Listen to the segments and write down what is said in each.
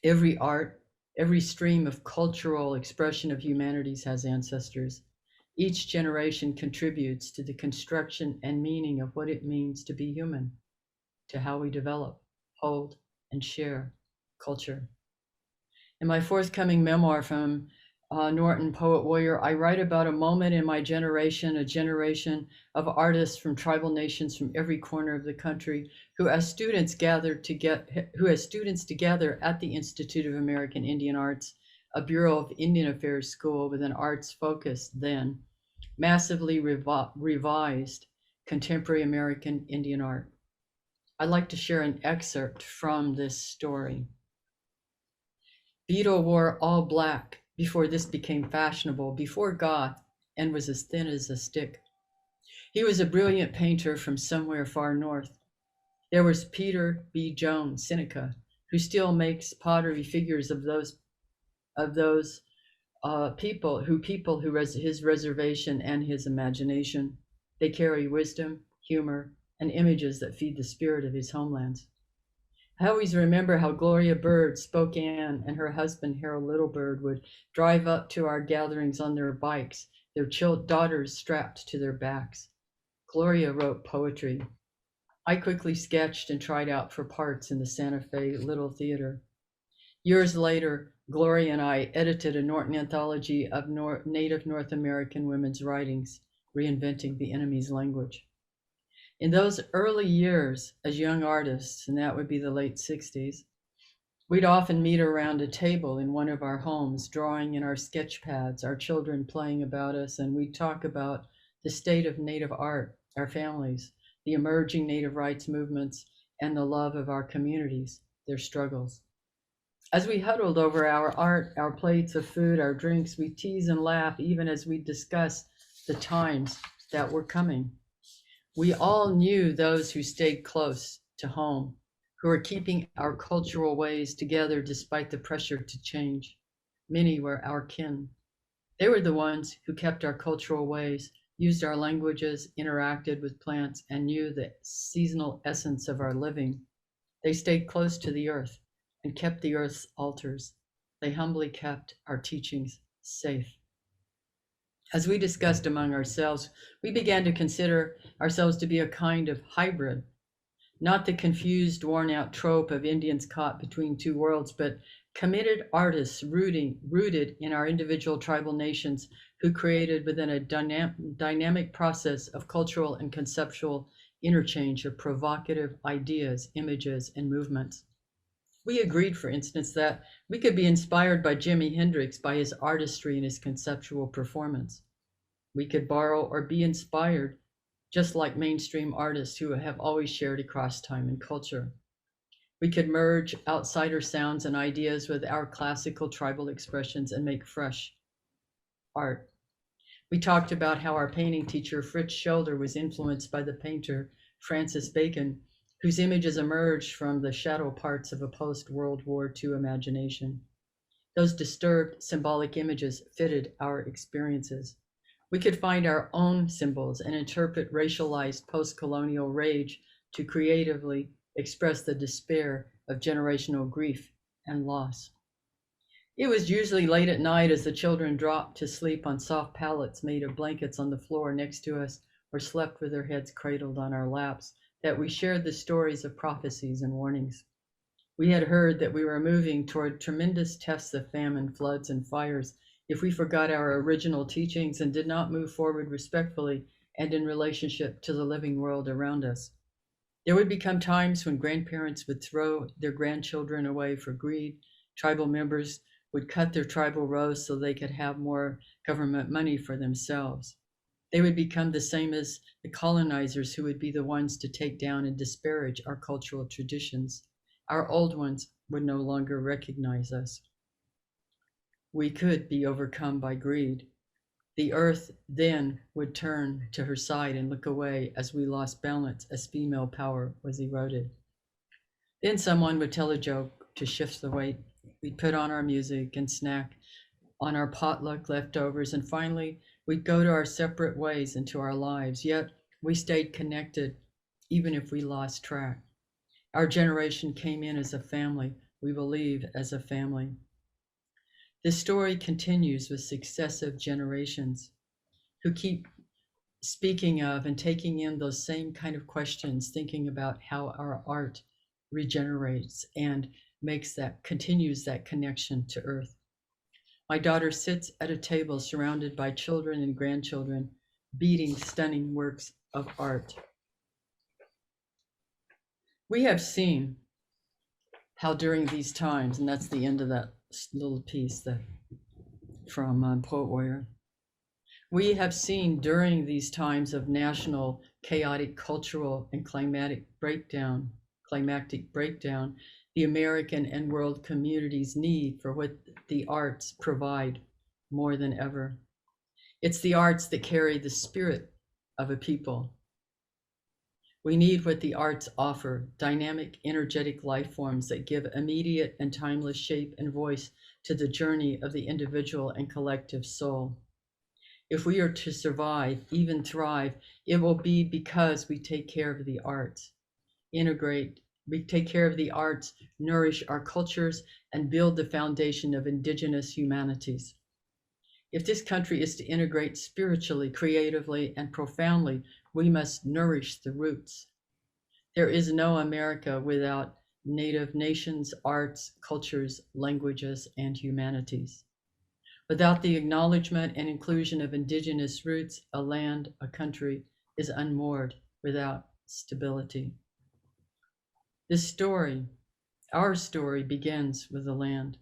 Every art, every stream of cultural expression of humanities has ancestors. Each generation contributes to the construction and meaning of what it means to be human, to how we develop, hold, and share culture. In my forthcoming memoir from Norton, Poet Warrior, I write about a moment in my generation, a generation of artists from tribal nations from every corner of the country, who as students together at the Institute of American Indian Arts, a Bureau of Indian Affairs school with an arts focus then, massively revised contemporary American Indian art. I'd like to share an excerpt from this story. Beetle wore all black before this became fashionable, before goth, and was as thin as a stick. He was a brilliant painter from somewhere far north. There was Peter B. Jones, Seneca, who still makes pottery figures of those his reservation and his imagination. They carry wisdom, humor, and images that feed the spirit of his homelands. I always remember how Gloria Bird, Spokane, and her husband Harold Littlebird would drive up to our gatherings on their bikes, their daughters strapped to their backs. Gloria wrote poetry. I quickly sketched and tried out for parts in the Santa Fe Little Theater. Years later, Gloria and I edited a Norton anthology of Native North American women's writings, reinventing the enemy's language. In those early years as young artists, and that would be the late 60s, we'd often meet around a table in one of our homes, drawing in our sketch pads, our children playing about us, and we'd talk about the state of Native art, our families, the emerging Native rights movements, and the love of our communities, their struggles. As we huddled over our art, our plates of food, our drinks, we tease and laugh even as we discuss the times that were coming. We all knew those who stayed close to home, who were keeping our cultural ways together despite the pressure to change. Many were our kin. They were the ones who kept our cultural ways, used our languages, interacted with plants, and knew the seasonal essence of our living. They stayed close to the earth and kept the earth's altars. They humbly kept our teachings safe. As we discussed among ourselves, we began to consider ourselves to be a kind of hybrid, not the confused, worn out trope of Indians caught between two worlds, but committed artists rooted in our individual tribal nations who created within a dynamic process of cultural and conceptual interchange of provocative ideas, images, and movements. We agreed, for instance, that we could be inspired by Jimi Hendrix by his artistry and his conceptual performance. We could borrow or be inspired, just like mainstream artists who have always shared across time and culture. We could merge outsider sounds and ideas with our classical tribal expressions and make fresh art. We talked about how our painting teacher, Fritz Scholder, was influenced by the painter Francis Bacon, whose images emerged from the shadow parts of a post-World War II imagination. Those disturbed symbolic images fitted our experiences. We could find our own symbols and interpret racialized post-colonial rage to creatively express the despair of generational grief and loss. It was usually late at night as the children dropped to sleep on soft pallets made of blankets on the floor next to us or slept with their heads cradled on our laps that we shared the stories of prophecies and warnings. We had heard that we were moving toward tremendous tests of famine, floods, and fires if we forgot our original teachings and did not move forward respectfully and in relationship to the living world around us. There would become times when grandparents would throw their grandchildren away for greed. Tribal members would cut their tribal rows so they could have more government money for themselves. They would become the same as the colonizers who would be the ones to take down and disparage our cultural traditions. Our old ones would no longer recognize us. We could be overcome by greed. The earth then would turn to her side and look away as we lost balance as female power was eroded. Then someone would tell a joke to shift the weight. We'd put on our music and snack on our potluck leftovers, and finally we'd go to our separate ways into our lives. Yet we stayed connected, even if we lost track. Our generation came in as a family, we believe as a family. This story continues with successive generations who keep speaking of and taking in those same kind of questions, thinking about how our art regenerates and continues that connection to earth. My daughter sits at a table surrounded by children and grandchildren, beating stunning works of art. We have seen how during these times, and that's the end of that little piece that from Poet Warrior. We have seen during these times of national chaotic cultural and climactic breakdown, the American and world community's need for what the arts provide more than ever. It's the arts that carry the spirit of a people. We need what the arts offer, dynamic, energetic life forms that give immediate and timeless shape and voice to the journey of the individual and collective soul. If we are to survive, even thrive, it will be because we take care of the arts, we take care of the arts, nourish our cultures, and build the foundation of indigenous humanities. If this country is to integrate spiritually, creatively, and profoundly, we must nourish the roots. There is no America without Native nations, arts, cultures, languages, and humanities. Without the acknowledgement and inclusion of indigenous roots, a land, a country is unmoored without stability. This story, our story, begins with the land,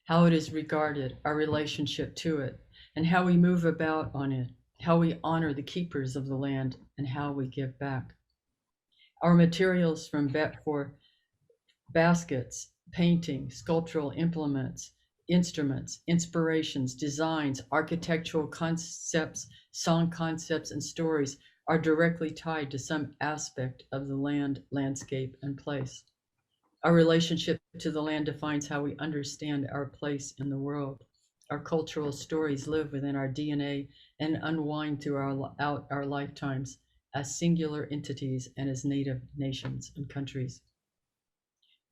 how it is regarded, our relationship to it, and how we move about on it, how we honor the keepers of the land, and how we give back. Our materials for baskets, painting, sculptural implements, instruments, inspirations, designs, architectural concepts, song concepts, and stories are directly tied to some aspect of the land, landscape, and place. Our relationship to the land defines how we understand our place in the world. Our cultural stories live within our DNA and unwind throughout our lifetimes as singular entities and as native nations and countries.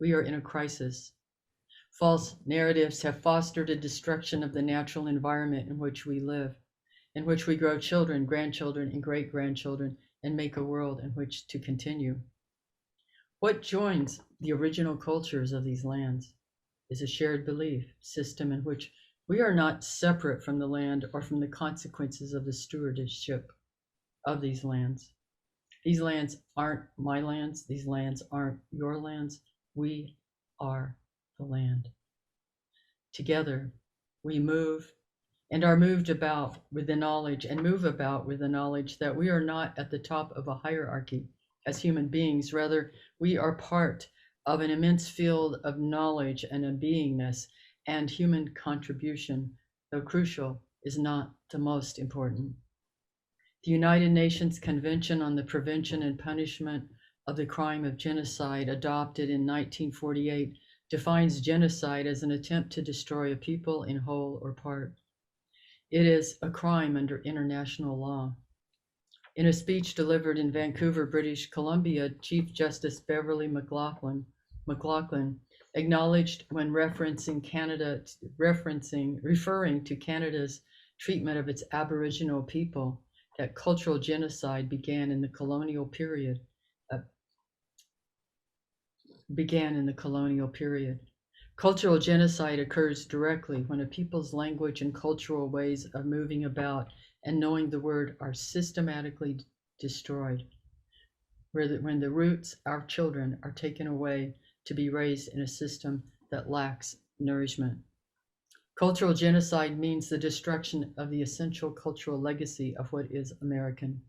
We are in a crisis. False narratives have fostered a destruction of the natural environment in which we live, in which we grow children, grandchildren, and great-grandchildren, and make a world in which to continue. What joins the original cultures of these lands is a shared belief system in which we are not separate from the land or from the consequences of the stewardship of these lands. These lands aren't my lands. These lands aren't your lands. We are the land. Together, we move and are moved about with the knowledge that we are not at the top of a hierarchy as human beings. Rather, we are part of an immense field of knowledge and a beingness, and human contribution, though crucial, is not the most important. The United Nations Convention on the Prevention and Punishment of the Crime of Genocide, adopted in 1948, defines genocide as an attempt to destroy a people in whole or part. It is a crime under international law. In a speech delivered in Vancouver, British Columbia, Chief Justice Beverly McLachlin acknowledged when referring to Canada's treatment of its Aboriginal people that cultural genocide began in the colonial period. Cultural genocide occurs directly when a people's language and cultural ways of moving about and knowing the word are systematically destroyed, when the roots, our children, are taken away to be raised in a system that lacks nourishment. Cultural genocide means the destruction of the essential cultural legacy of what is American.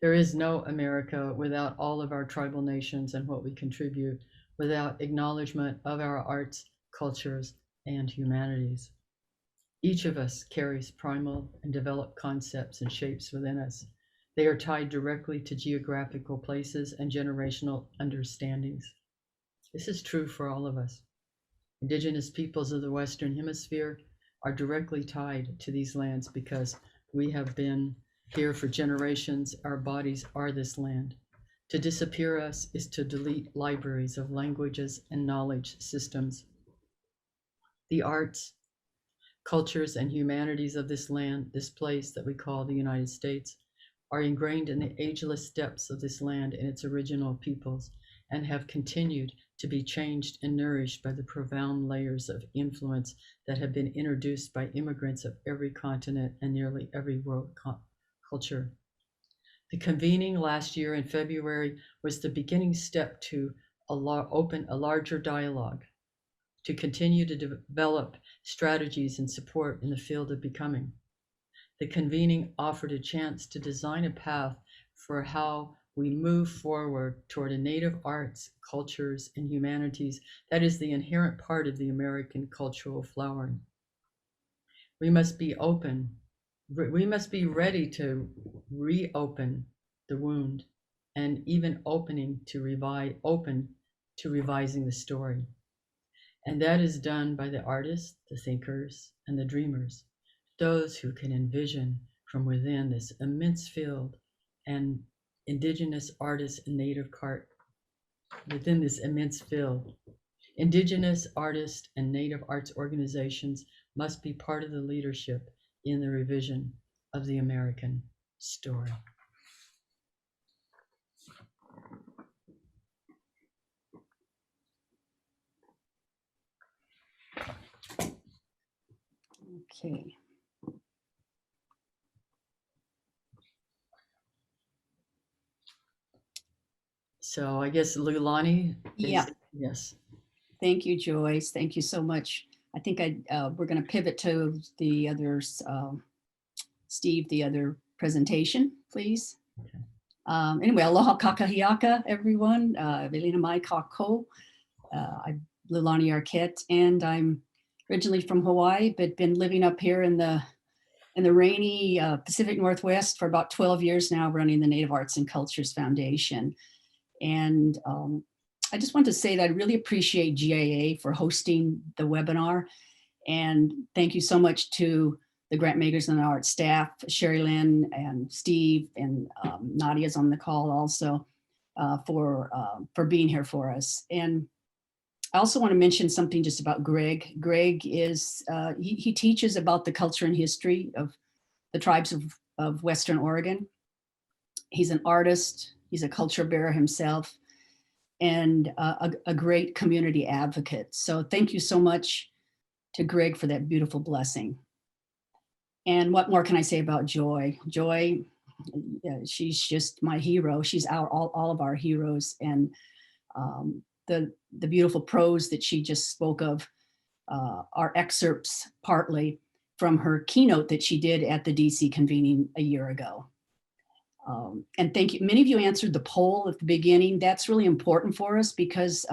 There is no America without all of our tribal nations and what we contribute, without acknowledgement of our arts, cultures, and humanities. Each of us carries primal and developed concepts and shapes within us. They are tied directly to geographical places and generational understandings. This is true for all of us. Indigenous peoples of the Western Hemisphere are directly tied to these lands because we have been here for generations. Our bodies are this land. To disappear us is to delete libraries of languages and knowledge systems. The arts, cultures, and humanities of this land, this place that we call the United States, are ingrained in the ageless depths of this land and its original peoples, and have continued to be changed and nourished by the profound layers of influence that have been introduced by immigrants of every continent and nearly every world culture. The convening last year in February was the beginning step to open a larger dialogue, to continue to develop strategies and support in the field of becoming. The convening offered a chance to design a path for how we move forward toward a native arts, cultures, and humanities that is the inherent part of the American cultural flowering. We must be open. We must be ready to reopen the wound and even open to revising the story. And that is done by the artists, the thinkers, and the dreamers, those who can envision from within this immense field and indigenous artists and native art within this immense field. Indigenous artists and native arts organizations must be part of the leadership in the revision of the American story. Okay. So I guess Lulani is, Yeah. yes. Thank you, Joyce. Thank you so much. I think we're going to pivot to the others. Steve, the other presentation, please. Okay. Anyway, aloha kakahiaka, everyone. Velina mai kako. I'm Lulani Arquette, and I'm originally from Hawaii, but been living up here in the rainy Pacific Northwest for about 12 years now, running the Native Arts and Cultures Foundation. And I just want to say that I really appreciate GIA for hosting the webinar. And thank you so much to the grant makers and our staff, Sherry Lynn and Steve, and Nadia's on the call also, for being here for us. And I also want to mention something just about Greg. Greg is, he teaches about the culture and history of the tribes of Western Oregon. He's an artist, he's a culture bearer himself, and a great community advocate. So thank you so much to Greg for that beautiful blessing. And what more can I say about Joy? Joy, she's just my hero. She's all of our heroes. And the beautiful prose that she just spoke of are excerpts partly from her keynote that she did at the DC convening a year ago. And thank you. Many of you answered the poll at the beginning. That's really important for us because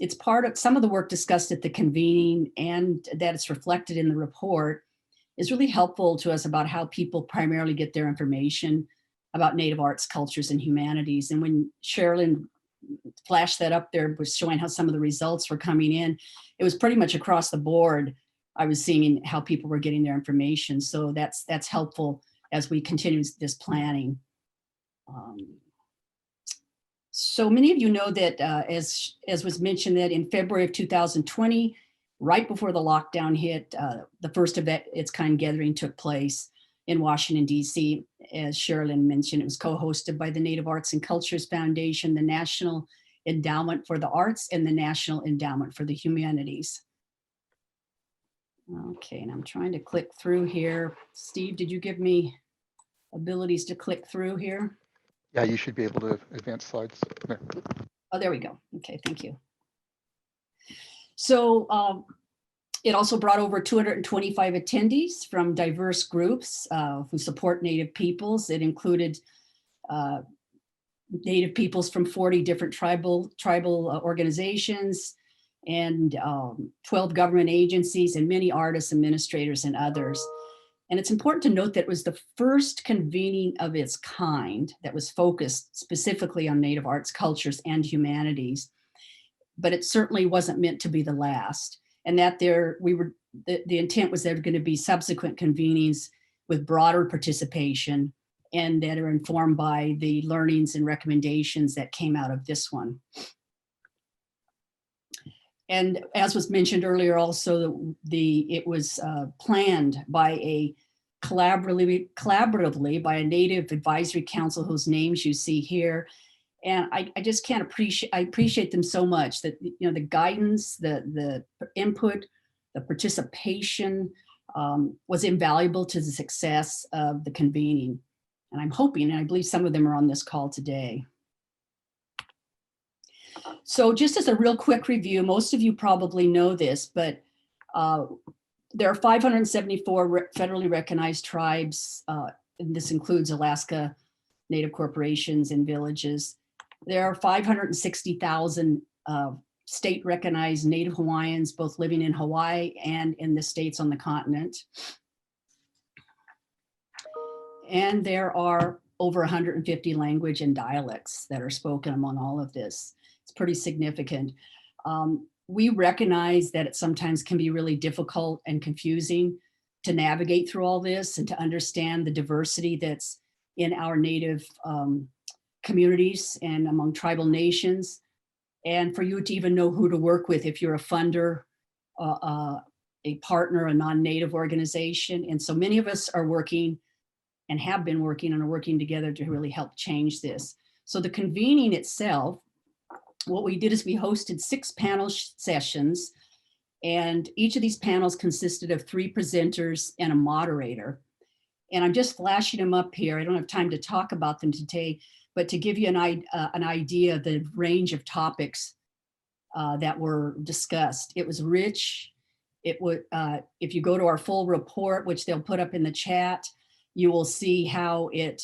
it's part of some of the work discussed at the convening, and that it's reflected in the report is really helpful to us about how people primarily get their information about Native arts, cultures, and humanities. And when Sherilyn flashed that up there, was showing how some of the results were coming in, it was pretty much across the board. I was seeing how people were getting their information. So that's helpful as we continue this planning. So many of you know that as was mentioned, that in February of 2020, right before the lockdown hit, the first of its kind gathering took place in Washington, DC. As Sherilyn mentioned, it was co-hosted by the Native Arts and Cultures Foundation, the National Endowment for the Arts, and the National Endowment for the Humanities. Okay, and I'm trying to click through here. Steve, did you give me abilities to click through here? Yeah, you should be able to advance slides. There. Oh, there we go. Okay, thank you. So it also brought over 225 attendees from diverse groups who support Native peoples. It included Native peoples from 40 different tribal organizations and 12 government agencies and many artists, administrators, and others. And it's important to note that it was the first convening of its kind that was focused specifically on Native arts, cultures, and humanities. But it certainly wasn't meant to be the last. And that the intent was there were going to be subsequent convenings with broader participation and that are informed by the learnings and recommendations that came out of this one. And as was mentioned earlier, also it was planned by a collaboratively by a Native Advisory Council whose names you see here. And I just can't I appreciate them so much that, you know, the guidance, the input, the participation was invaluable to the success of the convening. And I'm hoping, and I believe some of them are on this call today. So just as a real quick review, most of you probably know this, but there are 574 federally recognized tribes, and this includes Alaska Native corporations and villages. There are 560,000 state recognized Native Hawaiians, both living in Hawaii and in the states on the continent. And there are over 150 language and dialects that are spoken among all of this. It's pretty significant. We recognize that it sometimes can be really difficult and confusing to navigate through all this and to understand the diversity that's in our Native communities and among tribal nations, and for you to even know who to work with if you're a funder, a partner, a non-Native organization. And so many of us are working and have been working and are working together to really help change this. So the convening itself, what we did is we hosted 6 panel sessions, and each of these panels consisted of 3 presenters and a moderator. And I'm just flashing them up here. I don't have time to talk about them today, but to give you an idea of the range of topics that were discussed. It was rich. It would, if you go to our full report, which they'll put up in the chat, you will see how it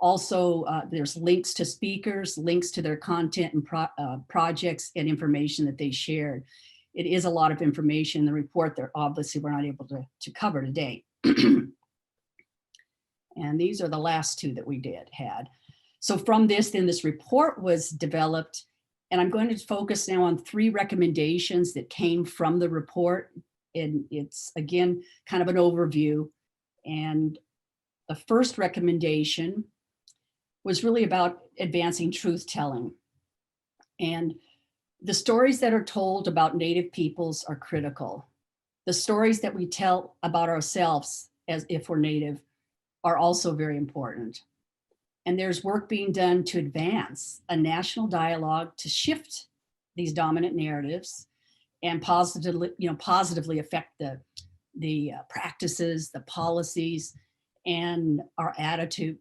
also, there's links to speakers, links to their content and projects and information that they shared. It is a lot of information in the report that obviously we're not able to cover today. And these are the last 2 that we had. So from this, then this report was developed, and I'm going to focus now on 3 recommendations that came from the report. And it's, again, kind of an overview. And the first recommendation was really about advancing truth telling. And the stories that are told about Native peoples are critical. The stories that we tell about ourselves as if we're Native are also very important. And there's work being done to advance a national dialogue to shift these dominant narratives and positively affect the practices, the policies, and our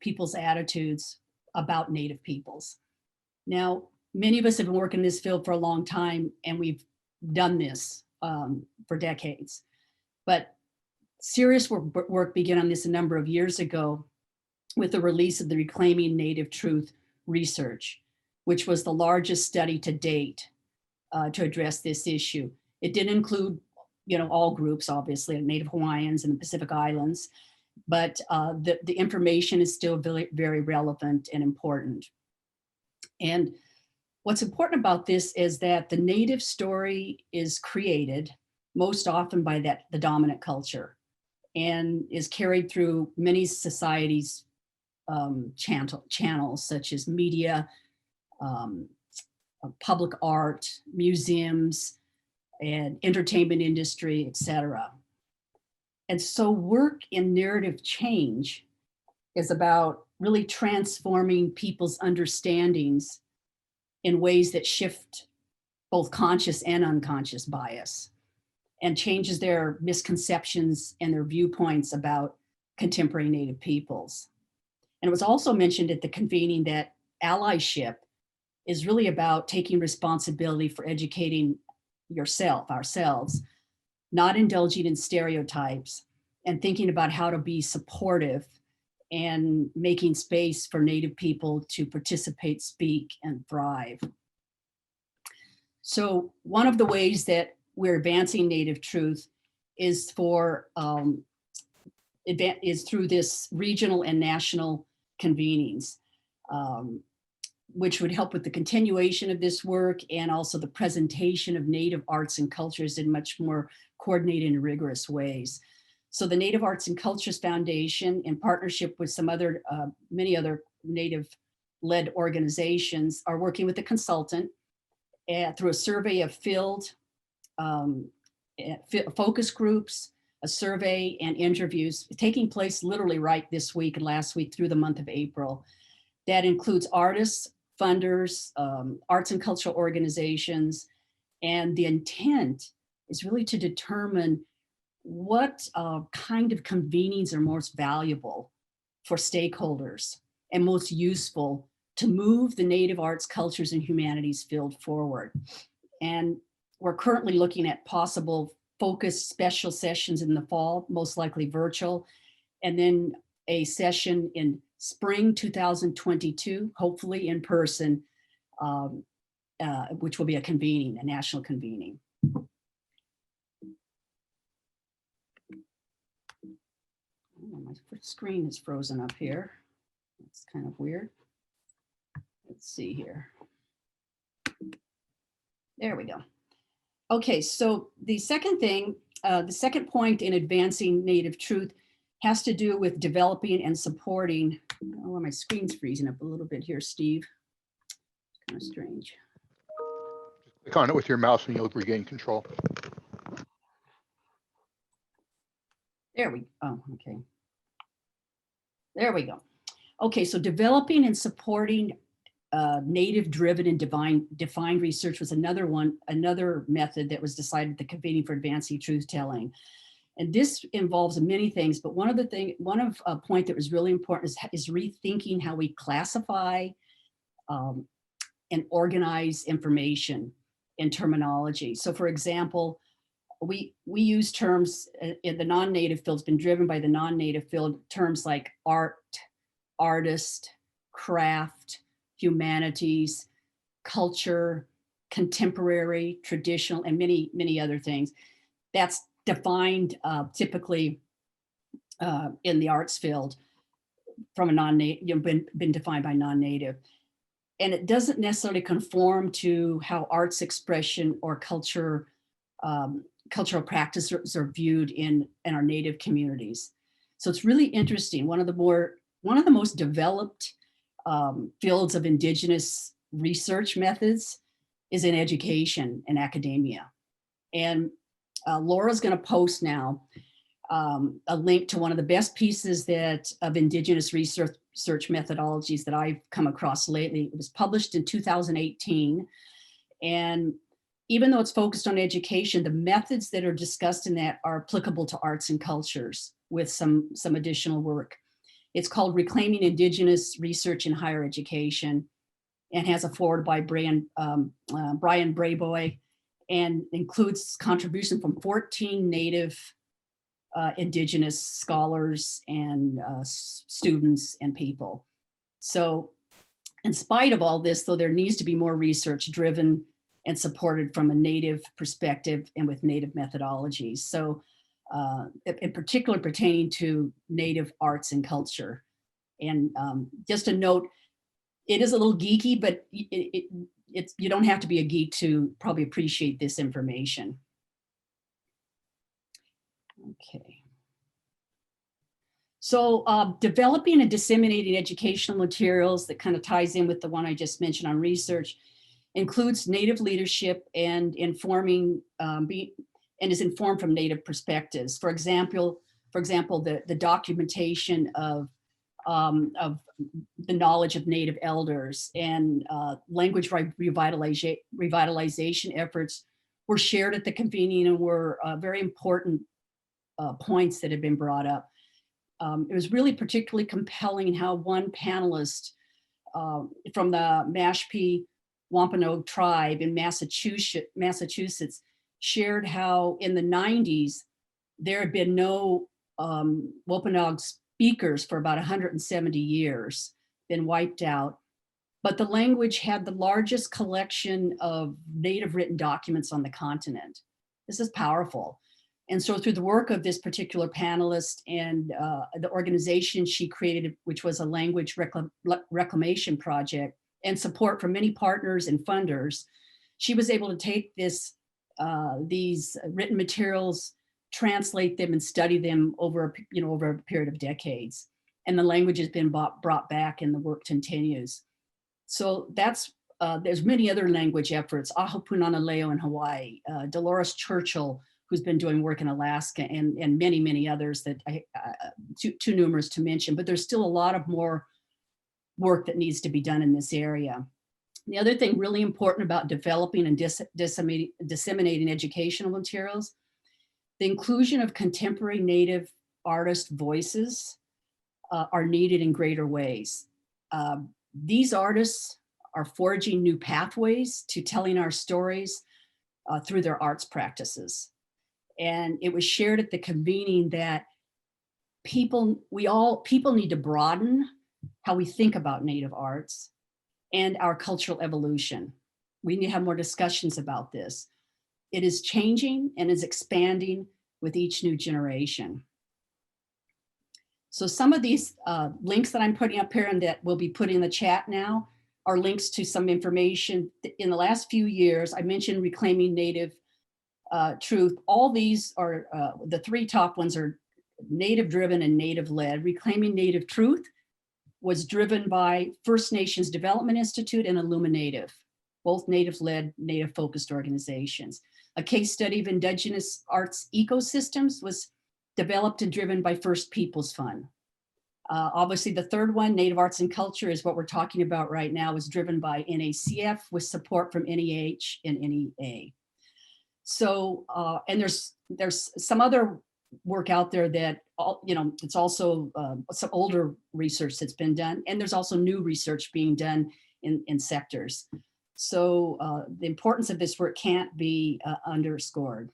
people's attitudes about Native peoples. Now, many of us have been working in this field for a long time, and we've done this for decades. But serious work began on this a number of years ago with the release of the Reclaiming Native Truth research, which was the largest study to date to address this issue. It did include, all groups, obviously, Native Hawaiians and the Pacific Islands, but the information is still very, very relevant and important. And what's important about this is that the Native story is created most often by the dominant culture and is carried through many societies' channels, such as media, public art, museums, and entertainment industry, etc. And so work in narrative change is about really transforming people's understandings in ways that shift both conscious and unconscious bias and changes their misconceptions and their viewpoints about contemporary Native peoples. And it was also mentioned at the convening that allyship is really about taking responsibility for educating ourselves, not indulging in stereotypes, and thinking about how to be supportive and making space for Native people to participate, speak, and thrive. So one of the ways that we're advancing Native truth is through this regional and national convenings, which would help with the continuation of this work and also the presentation of Native arts and cultures in much more coordinated and rigorous ways. So the Native Arts and Cultures Foundation, in partnership with some other, many other Native-led organizations, are working with a consultant through a survey of field focus groups, a survey and interviews taking place literally right this week and last week through the month of April. That includes artists, funders, arts and cultural organizations, and the intent is really to determine what kind of convenings are most valuable for stakeholders and most useful to move the Native arts, cultures, and humanities field forward. And we're currently looking at possible focused special sessions in the fall, most likely virtual, and then a session in spring 2022, hopefully in person, which will be a convening, a national convening. Oh, my screen is frozen up here. It's kind of weird. Let's see here. There we go. Okay, so the second thing, the second point in advancing Native truth has to do with developing and supporting. Oh, my screen's freezing up a little bit here, Steve. It's kind of strange. Click on it with your mouse and you'll regain control. There we go. Oh, okay. There we go. Okay, so developing and supporting Native-driven and defined research was another method that was decided at the Convening for Advancing Truth-Telling. And this involves many things, but one point that was really important is rethinking how we classify and organize information and terminology. So for example, we use terms in the non-Native field, it's been driven by the non-Native field, terms like art, artist, craft, humanities, culture, contemporary, traditional, and many, many other things. That's defined typically in the arts field from a non-Native, been defined by non-Native. And it doesn't necessarily conform to how arts expression or culture, cultural practices are viewed in our Native communities. So it's really interesting. One of the most developed fields of Indigenous research methods is in education and academia. And Laura's going to post now a link to one of the best pieces of Indigenous research methodologies that I've come across lately. It was published in 2018. And even though it's focused on education, the methods that are discussed in that are applicable to arts and cultures with some additional work. It's called Reclaiming Indigenous Research in Higher Education and has a foreword by Brian Brayboy and includes contribution from 14 Native Indigenous scholars and students and people. So in spite of all this, though, there needs to be more research driven and supported from a Native perspective and with Native methodologies. So in particular pertaining to Native arts and culture. And just a note, it is a little geeky, but you don't have to be a geek to probably appreciate this information. Okay. So developing and disseminating educational materials that kind of ties in with the one I just mentioned on research includes Native leadership and informing and is informed from Native perspectives. For example, the documentation of the knowledge of Native elders and language revitalization efforts were shared at the convening and were very important points that had been brought up. It was really particularly compelling in how one panelist from the Mashpee Wampanoag tribe in Massachusetts shared how in the 90s, there had been no Wampanoag speakers for about 170 years, been wiped out. But the language had the largest collection of Native written documents on the continent. This is powerful. And so through the work of this particular panelist and the organization she created, which was a language reclamation project, and support from many partners and funders, she was able to take these written materials, translate them and study them over, over a period of decades. And the language has been brought back and the work continues. So that's, there's many other language efforts, Aho Punana Leo in Hawaii, Dolores Churchill, who's been doing work in Alaska, and many, many others that too numerous to mention, but there's still a lot of more work that needs to be done in this area. The other thing really important about developing and disseminating educational materials, the inclusion of contemporary Native artist voices are needed in greater ways. These artists are forging new pathways to telling our stories through their arts practices. And it was shared at the convening that people need to broaden how we think about Native arts and our cultural evolution. We need to have more discussions about this. It is changing and is expanding with each new generation. So some of these links that I'm putting up here and that will be put in the chat now are links to some information. In the last few years, I mentioned Reclaiming Native Truth. All these are, the three top ones are Native driven and Native led. Reclaiming Native Truth was driven by First Nations Development Institute and Illuminative, both Native led, Native focused organizations. A case study of Indigenous arts ecosystems was developed and driven by First Peoples Fund. Obviously the third one, Native Arts and Culture, is what we're talking about right now, is driven by NACF with support from NEH and NEA. So, and there's some other work out there that, it's also some older research that's been done, and there's also new research being done in sectors. So the importance of this work can't be underscored.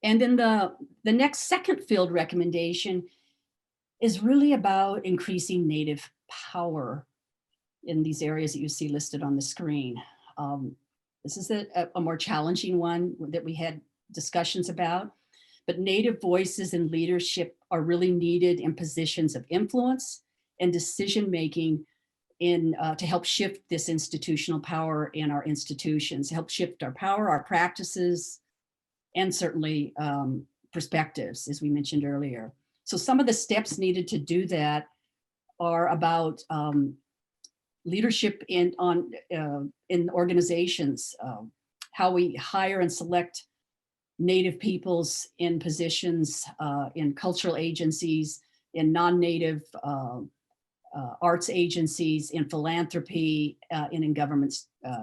And then the next second field recommendation is really about increasing Native power in these areas that you see listed on the screen. This is a more challenging one that we had discussions about, but Native voices and leadership are really needed in positions of influence and decision-making to help shift this institutional power in our institutions, help shift our power, our practices, and certainly perspectives, as we mentioned earlier. So some of the steps needed to do that are about leadership in organizations, how we hire and select Native peoples in positions in cultural agencies, in non-Native arts agencies, in philanthropy, and in government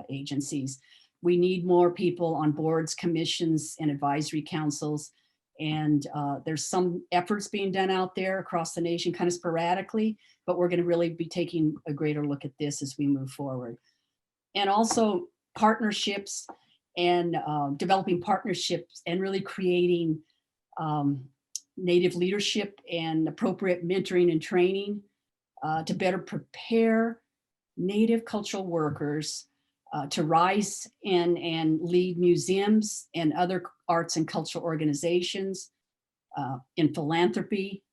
agencies. We need more people on boards, commissions, and advisory councils. And there's some efforts being done out there across the nation, kind of sporadically, but we're going to really be taking a greater look at this as we move forward. And also partnerships and developing partnerships and really creating Native leadership and appropriate mentoring and training to better prepare Native cultural workers to rise in and lead museums and other arts and cultural organizations, in philanthropy,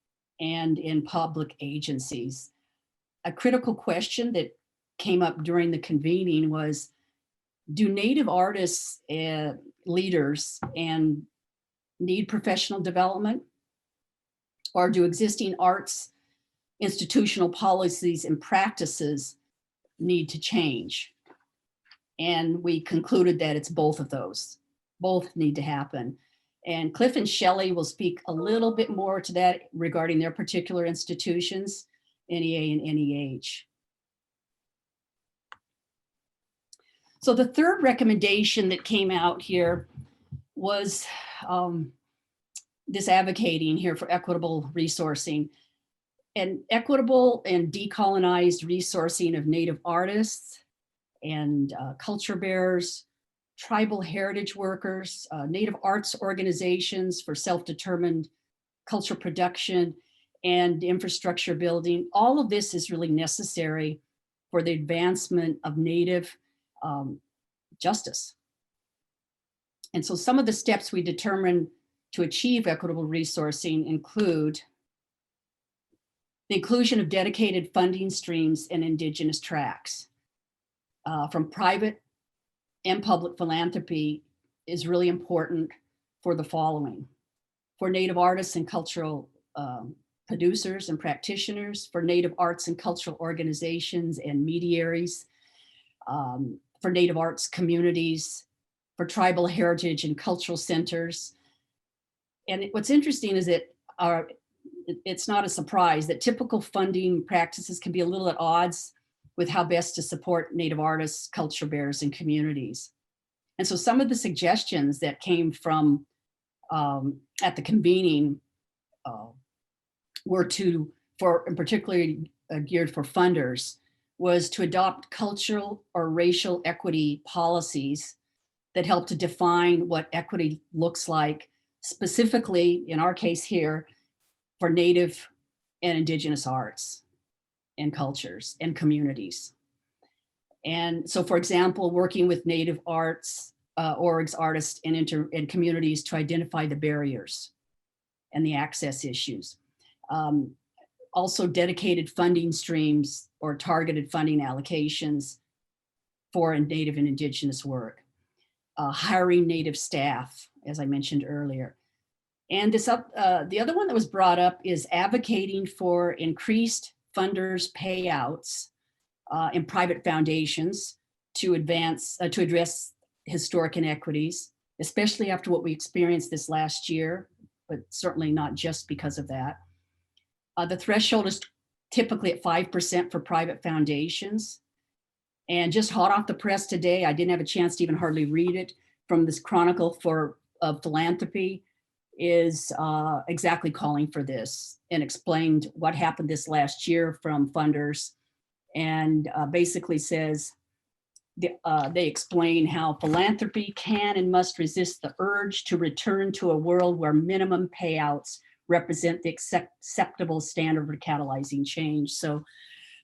and in public agencies. A critical question that came up during the convening was, do Native artists and leaders and need professional development? Or do existing arts institutional policies and practices need to change? And we concluded that it's both of those. Both need to happen. And Cliff and Shelley will speak a little bit more to that regarding their particular institutions, NEA and NEH. So the third recommendation that came out here was this advocating here for equitable resourcing. And equitable and decolonized resourcing of Native artists and culture bearers, tribal heritage workers, Native arts organizations for self-determined culture production and infrastructure building. All of this is really necessary for the advancement of Native justice. And so some of the steps we determined to achieve equitable resourcing include the inclusion of dedicated funding streams and Indigenous tracks. From private and public philanthropy is really important for the following: for Native artists and cultural producers and practitioners, for Native arts and cultural organizations and mediaries, for Native arts communities, for tribal heritage and cultural centers. And what's interesting is that it's not a surprise that typical funding practices can be a little at odds with how best to support Native artists, culture bearers, and communities. And so some of the suggestions that came from at the convening were and particularly geared for funders, was to adopt cultural or racial equity policies that help to define what equity looks like, specifically in our case here, for Native and Indigenous arts and cultures and communities. And so, for example, working with Native arts, orgs, artists, and communities to identify the barriers and the access issues. Also dedicated funding streams or targeted funding allocations for Native and Indigenous work. Hiring Native staff, as I mentioned earlier. And the other one that was brought up is advocating for increased funders payouts in private foundations to address historic inequities, especially after what we experienced this last year, but certainly not just because of that. The threshold is typically at 5% for private foundations. And just hot off the press today, I didn't have a chance to even hardly read it, from this Chronicle of Philanthropy, is exactly calling for this and explained what happened this last year from funders, and basically says, they explain how philanthropy can and must resist the urge to return to a world where minimum payouts represent the acceptable standard for catalyzing change. So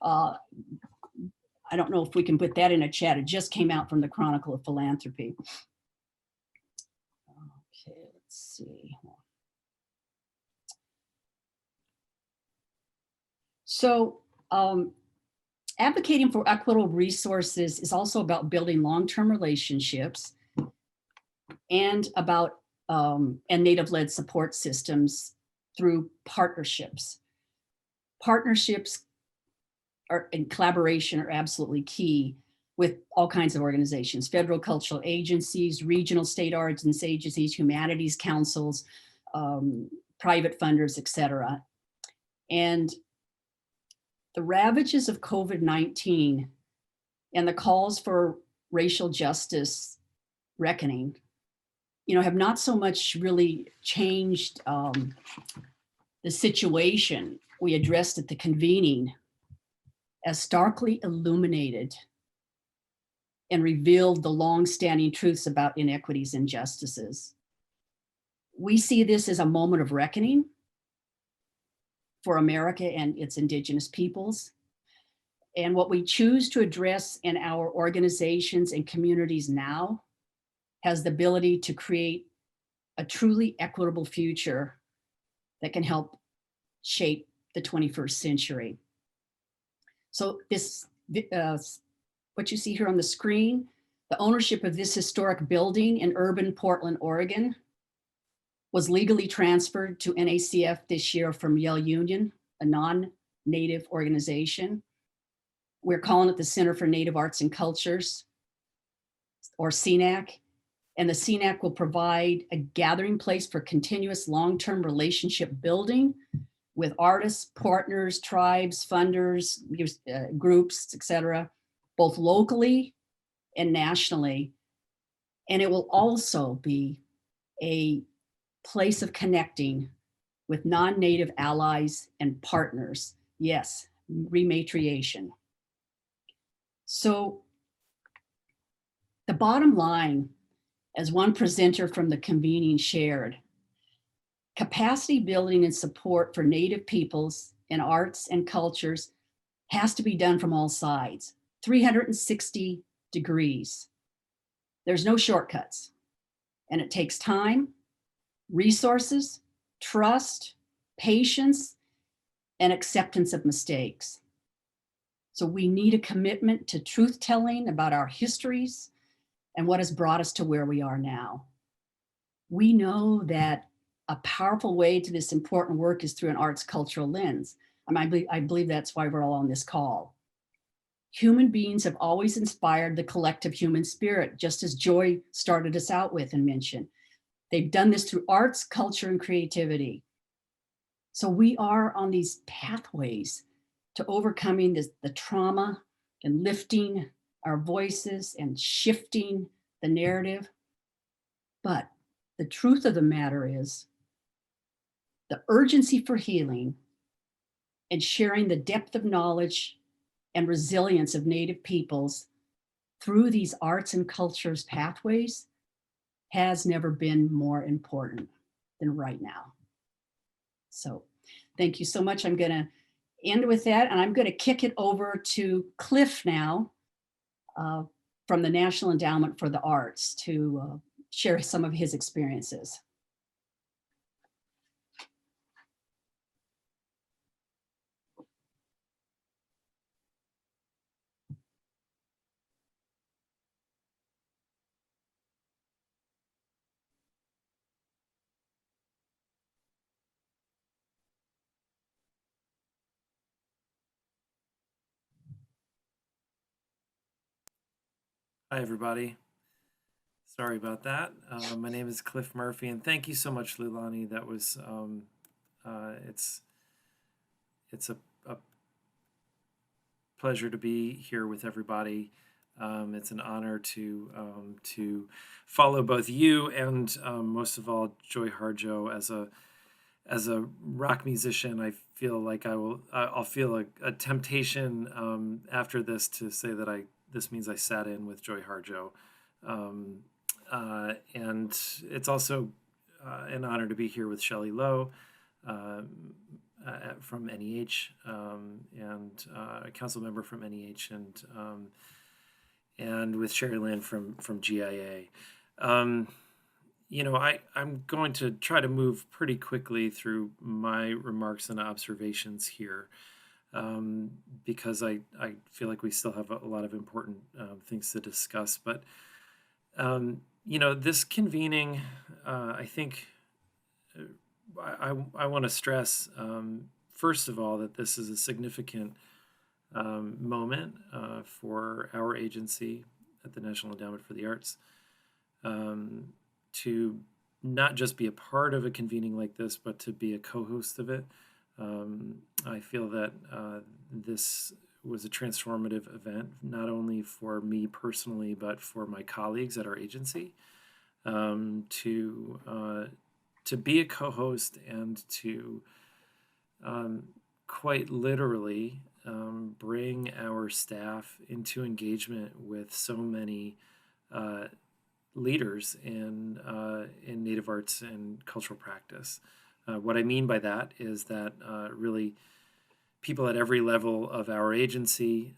I don't know if we can put that in a chat. It just came out from the Chronicle of Philanthropy. Okay, let's see. So advocating for equitable resources is also about building long-term relationships and about and Native-led support systems through partnerships. Partnerships and collaboration are absolutely key with all kinds of organizations: federal cultural agencies, regional state arts and agencies, humanities councils, private funders, etc. And the ravages of COVID-19 and the calls for racial justice reckoning, have not so much really changed the situation we addressed at the convening, as starkly illuminated and revealed the long-standing truths about inequities and injustices. We see this as a moment of reckoning for America and its Indigenous peoples. And what we choose to address in our organizations and communities now has the ability to create a truly equitable future that can help shape the 21st century. So this, what you see here on the screen, the ownership of this historic building in urban Portland, Oregon, was legally transferred to NACF this year from Yale Union, a non-Native organization. We're calling it the Center for Native Arts and Cultures, or CNAC. And the CNAC will provide a gathering place for continuous long-term relationship building with artists, partners, tribes, funders, groups, etc., both locally and nationally. And it will also be a place of connecting with non-Native allies and partners. Yes, rematriation. So the bottom line, as one presenter from the convening shared, capacity building and support for Native peoples in arts and cultures has to be done from all sides, 360 degrees. There's no shortcuts, and it takes time, resources, trust, patience, and acceptance of mistakes. So we need a commitment to truth-telling about our histories and what has brought us to where we are now. we know that a powerful way to this important work is through an arts cultural lens. I believe that's why we're all on this call. Human beings have always inspired the collective human spirit, just as Joy started us out with and mentioned. They've done this through arts, culture, and creativity. So we are on these pathways to overcoming the trauma and lifting our voices and shifting the narrative. But the truth of the matter is the urgency for healing and sharing the depth of knowledge and resilience of Native peoples through these arts and cultures pathways has never been more important than right now. So thank you so much. I'm going to end with that, and I'm going to kick it over to Cliff now from the National Endowment for the Arts to share some of his experiences. Hi, everybody. Sorry about that. My name is Cliff Murphy, and thank you so much, Lulani. That was it's a pleasure to be here with everybody. It's an honor to follow both you and most of all Joy Harjo as a rock musician. I feel like I'll feel a temptation after this to say that this means I sat in with Joy Harjo. And it's also an honor to be here with Shelley Lowe from NEH and a council member from NEH and with Sherry Lynn from GIA. I'm going to try to move pretty quickly through my remarks and observations here. Because I feel like we still have a lot of important things to discuss. But, this convening, I think I want to stress, first of all, that this is a significant moment for our agency at the National Endowment for the Arts to not just be a part of a convening like this, but to be a co-host of it. I feel that this was a transformative event, not only for me personally, but for my colleagues at our agency, to be a co-host and to quite literally bring our staff into engagement with so many leaders in Native arts and cultural practice. What I mean by that is that really people at every level of our agency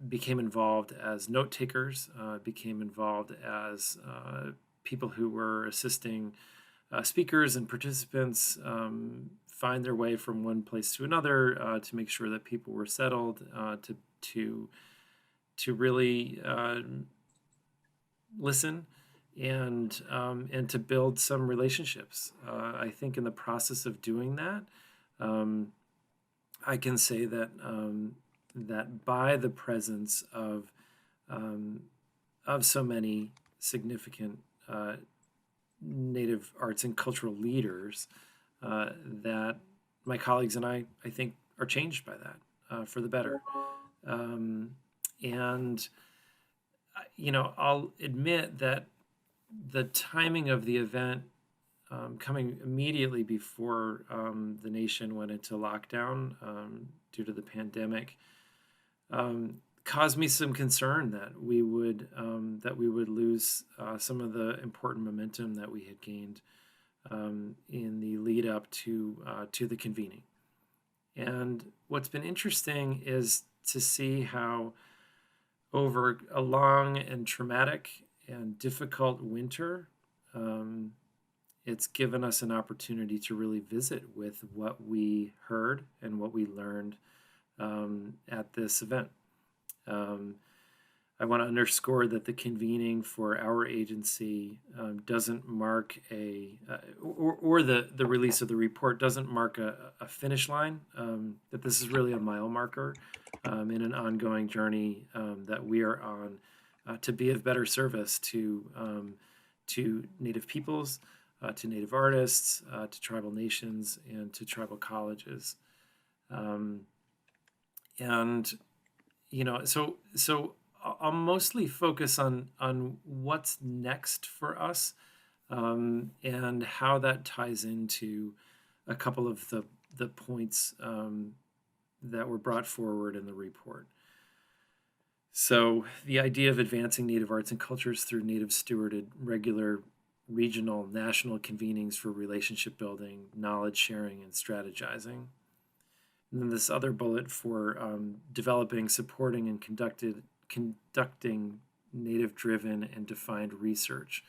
became involved as note takers, became involved as people who were assisting speakers and participants find their way from one place to another to make sure that people were settled, to really listen and to build some relationships. I think in the process of doing that, I can say that that by the presence of so many significant Native arts and cultural leaders, that my colleagues and I think, are changed by that for the better. And I'll admit that the timing of the event coming immediately before the nation went into lockdown due to the pandemic caused me some concern that we would lose some of the important momentum that we had gained in the lead up to the convening. And what's been interesting is to see how over a long and traumatic and difficult winter, it's given us an opportunity to really visit with what we heard and what we learned at this event. I want to underscore that the convening for our agency doesn't mark or the release of the report doesn't mark a finish line, that this is really a mile marker in an ongoing journey that we are on to be of better service to Native peoples, to Native artists, to tribal nations, and to tribal colleges. Um, and so I'll mostly focus on what's next for us, and how that ties into a couple of the points that were brought forward in the report. So the idea of advancing Native arts and cultures through Native stewarded regular regional national convenings for relationship building, knowledge sharing, and strategizing. And then this other bullet for developing, supporting, and conducting Native-driven and defined research.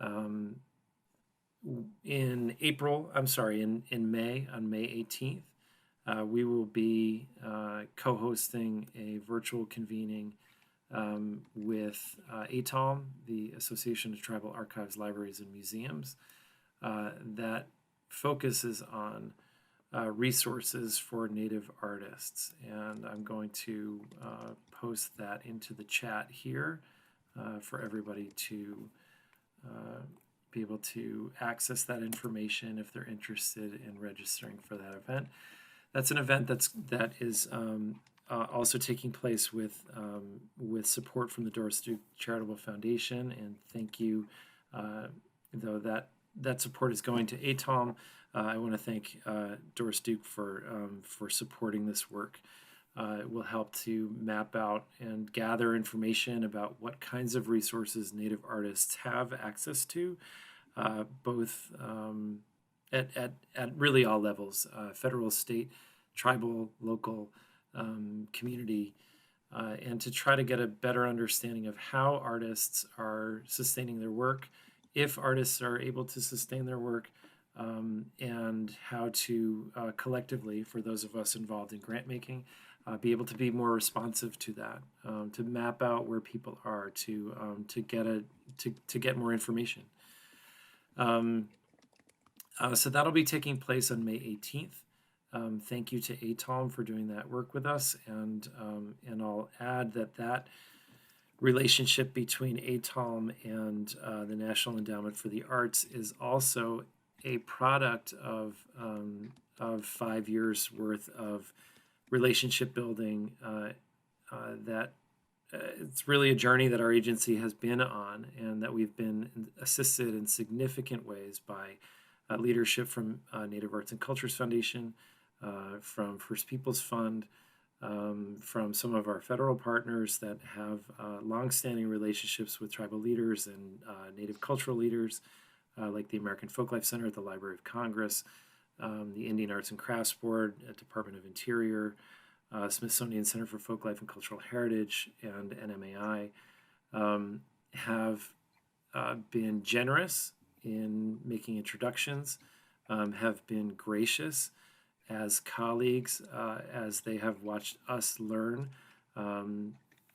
In May, on May 18th, we will be co-hosting a virtual convening with ATALM, the Association of Tribal Archives, Libraries, and Museums, that focuses on resources for Native artists. And I'm going to post that into the chat here for everybody to be able to access that information if they're interested in registering for that event. That's an event that is also taking place with support from the Doris Duke Charitable Foundation, and thank you. Though that support is going to ATALM, I want to thank Doris Duke for supporting this work. It will help to map out and gather information about what kinds of resources Native artists have access to, both at really all levels, federal, state, tribal, local, community, and to try to get a better understanding of how artists are sustaining their work, if artists are able to sustain their work, and how to collectively, for those of us involved in grant making, be able to be more responsive to that, to map out where people are, to get more information. So that'll be taking place on May 18th. Thank you to ATALM for doing that work with us, and I'll add that relationship between ATALM and the National Endowment for the Arts is also a product of 5 years worth of relationship building. That it's really a journey that our agency has been on, and that we've been assisted in significant ways by leadership from Native Arts and Cultures Foundation, from First Peoples Fund, from some of our federal partners that have longstanding relationships with tribal leaders and Native cultural leaders, like the American Folklife Center at the Library of Congress, the Indian Arts and Crafts Board at Department of Interior, Smithsonian Center for Folklife and Cultural Heritage, and NMAI, have been generous in making introductions, have been gracious as colleagues, as they have watched us learn,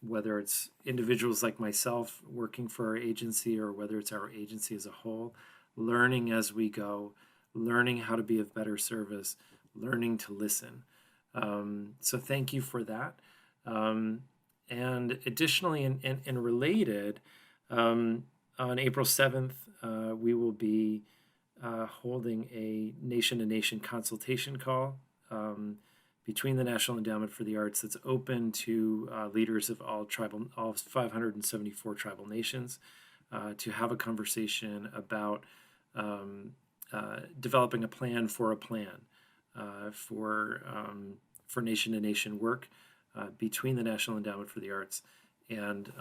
whether it's individuals like myself working for our agency, or whether it's our agency as a whole, learning as we go, learning how to be of better service, learning to listen. So thank you for that. And additionally, and related, on April 7th, we will be holding a nation-to-nation consultation call between the National Endowment for the Arts that's open to leaders of all 574 tribal nations, to have a conversation about developing a plan for nation-to-nation work between the National Endowment for the Arts and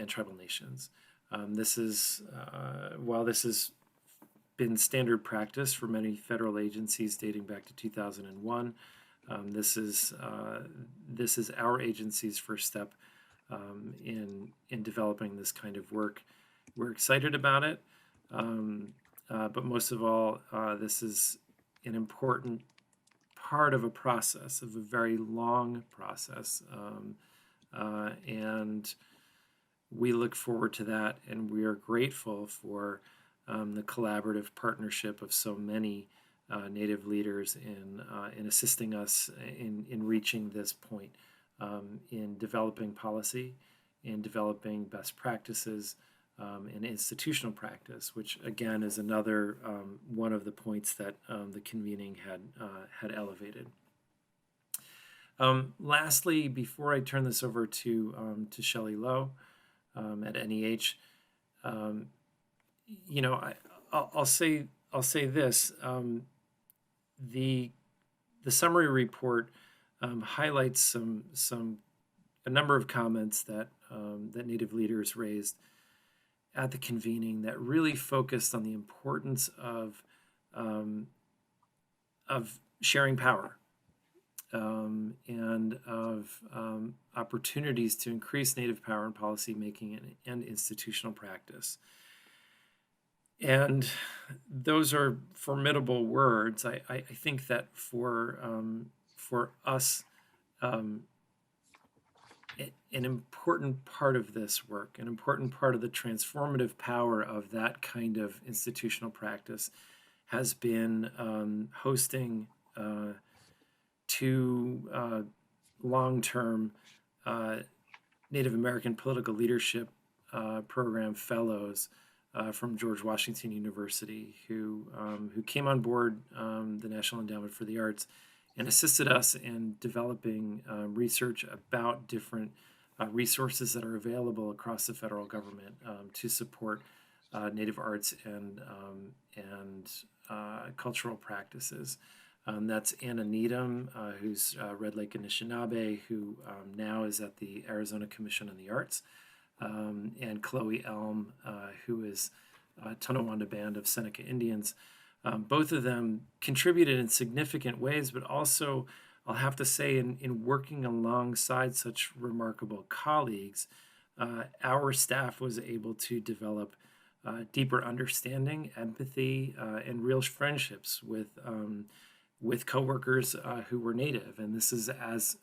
tribal nations. This is while this has been standard practice for many federal agencies dating back to 2001. This is our agency's first step in developing this kind of work. We're excited about it, but most of all, this is an important part of a process, of a very long process, and we look forward to that, and we are grateful for the collaborative partnership of so many Native leaders in assisting us in reaching this point, in developing policy, in developing best practices, and institutional practice, which again is another one of the points that the convening had elevated. Lastly, before I turn this over to Shelley Lowe at NEH, I'll say this: the summary report highlights a number of comments that Native leaders raised at the convening that really focused on the importance of sharing power. And of opportunities to increase Native power in policymaking and institutional practice. And those are formidable words. I think that for us, an important part of this work, an important part of the transformative power of that kind of institutional practice has been hosting two long-term Native American political leadership program fellows from George Washington University who came on board the National Endowment for the Arts and assisted us in developing research about different resources that are available across the federal government to support Native arts and cultural practices. That's Anna Needham, who's Red Lake Anishinaabe, who now is at the Arizona Commission on the Arts, and Chloe Elm, who is Tonawanda Band of Seneca Indians. Both of them contributed in significant ways, but also, I'll have to say, in working alongside such remarkable colleagues, our staff was able to develop deeper understanding, empathy, and real friendships with coworkers who were Native, and this is as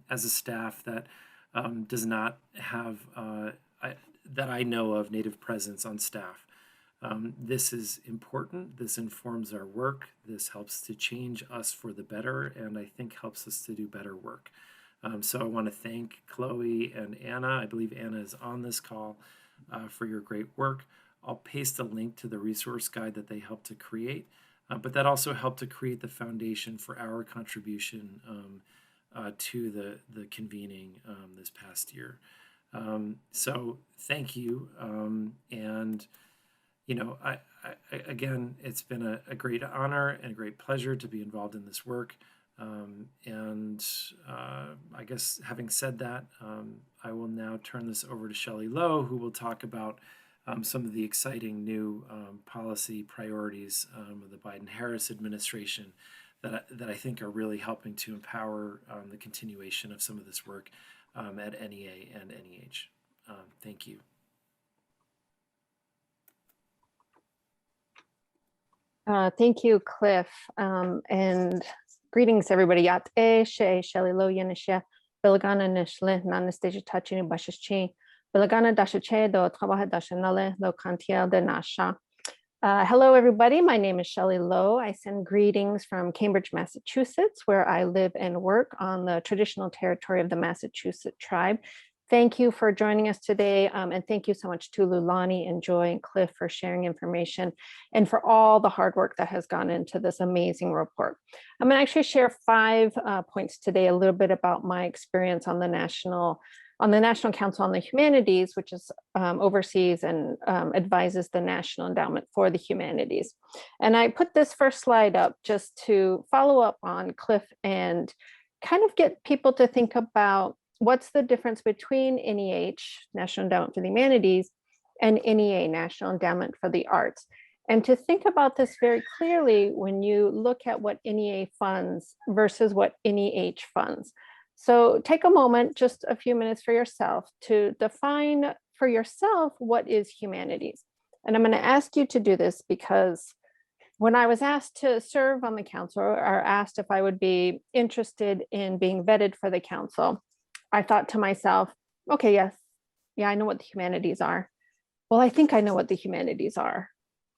a staff that does not have that I know of Native presence on staff. This is important. This informs our work. This helps to change us for the better, and I think helps us to do better work. So I want to thank Chloe and Anna. I believe Anna is on this call for your great work. I'll paste a link to the resource guide that they helped to create. But that also helped to create the foundation for our contribution to the convening this past year. So thank you. And, I again, it's been a great honor and a great pleasure to be involved in this work. And I guess having said that, I will now turn this over to Shelley Lowe, who will talk about some of the exciting new policy priorities of the Biden-Harris administration that I think are really helping to empower the continuation of some of this work at NEA and NEH. Thank you. Thank you, Cliff, and greetings, everybody. Yat she Shelley Lowe Yanisha Bilagana Nishle Nanastasia Tachini Bashchi Bilagana Dashache do Trabaja Dashanale Lo Kantiel de Nasha. Hello, everybody. My name is Shelley Lowe. I send greetings from Cambridge, Massachusetts, where I live and work on the traditional territory of the Massachusetts tribe. Thank you for joining us today. And thank you so much to Lulani and Joy and Cliff for sharing information and for all the hard work that has gone into this amazing report. I'm going to actually share 5 points today, a little bit about my experience on the National Council on the Humanities, which is oversees and advises the National Endowment for the Humanities. And I put this first slide up just to follow up on Cliff and kind of get people to think about what's the difference between NEH, National Endowment for the Humanities, and NEA, National Endowment for the Arts. And to think about this very clearly when you look at what NEA funds versus what NEH funds. So take a moment, just a few minutes for yourself to define for yourself what is humanities. And I'm going to ask you to do this because when I was asked to serve on the council or asked if I would be interested in being vetted for the council, I thought to myself, okay, yes, Yeah, I know what the humanities are. Well, I think I know what the humanities are.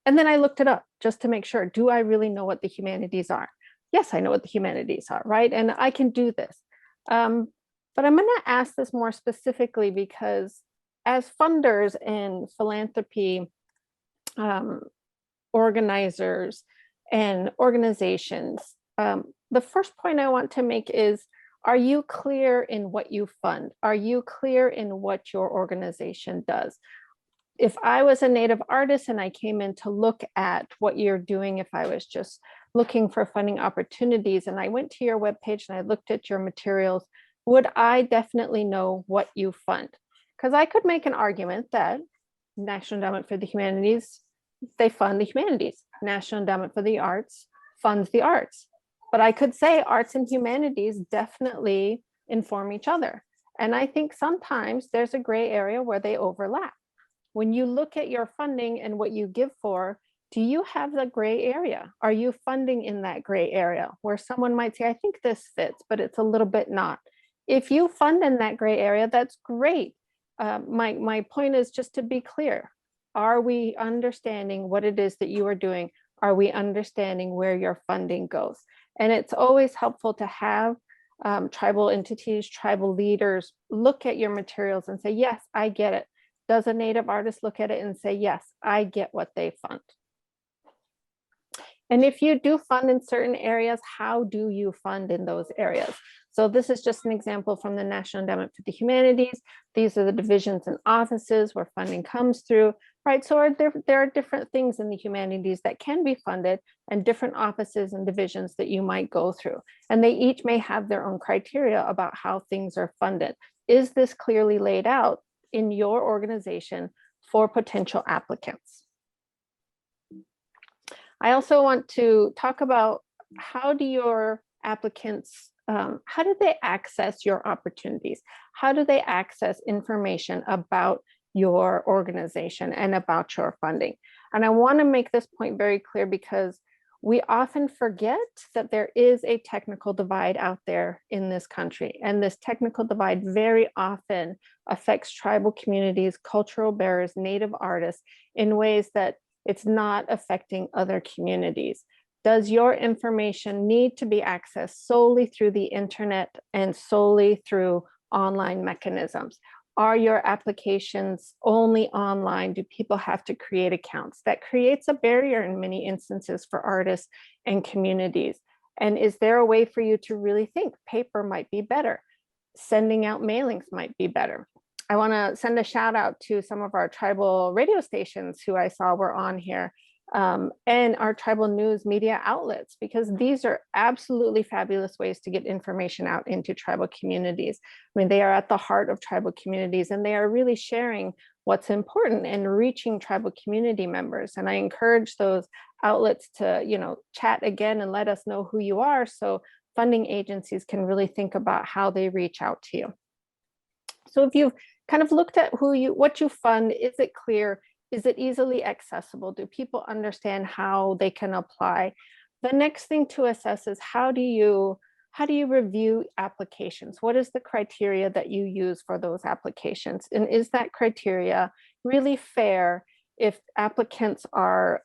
And then I looked it up just to make sure. Do I really know what the humanities are? Yes, I know what the humanities are, right? And I can do this. But I'm going to ask this more specifically because as funders and philanthropy organizers and organizations, the first point I want to make is, are you clear in what you fund? Are you clear in what your organization does? If I was a Native artist and I came in to look at what you're doing, if I was just looking for funding opportunities and I went to your webpage and I looked at your materials, would I definitely know what you fund? Because I could make an argument that National Endowment for the Humanities, they fund the humanities. National Endowment for the Arts funds the arts. But I could say arts and humanities definitely inform each other. And I think sometimes there's a gray area where they overlap. When you look at your funding and what you give for, do you have the gray area? Are you funding in that gray area where someone might say, I think this fits, but it's a little bit not? If you fund in that gray area, that's great. My point is just to be clear. Are we understanding what it is that you are doing? Are we understanding where your funding goes? And it's always helpful to have tribal entities, tribal leaders look at your materials and say, yes, I get it. Does a Native artist look at it and say, yes, I get what they fund? And if you do fund in certain areas, how do you fund in those areas? So this is just an example from the National Endowment for the Humanities. These are the divisions and offices where funding comes through, right? So there are different things in the humanities that can be funded and different offices and divisions that you might go through. And they each may have their own criteria about how things are funded. Is this clearly laid out in your organization for potential applicants? I also want to talk about how do your applicants, how do they access your opportunities? How do they access information about your organization and about your funding? And I want to make this point very clear because we often forget that there is a technical divide out there in this country. And this technical divide very often affects tribal communities, cultural bearers, Native artists in ways that it's not affecting other communities. Does your information need to be accessed solely through the internet and solely through online mechanisms? Are your applications only online? Do people have to create accounts? That creates a barrier in many instances for artists and communities. And is there a way for you to really think paper might be better? Sending out mailings might be better. I want to send a shout out to some of our tribal radio stations who I saw were on here, and our tribal news media outlets, because these are absolutely fabulous ways to get information out into tribal communities. I mean, they are at the heart of tribal communities and they are really sharing what's important and reaching tribal community members. And I encourage those outlets to, chat again and let us know who you are so funding agencies can really think about how they reach out to you. So if you've kind of looked at what you fund, is it clear? Is it easily accessible? Do people understand how they can apply? The next thing to assess is how do you review applications? What is the criteria that you use for those applications? And is that criteria really fair if applicants are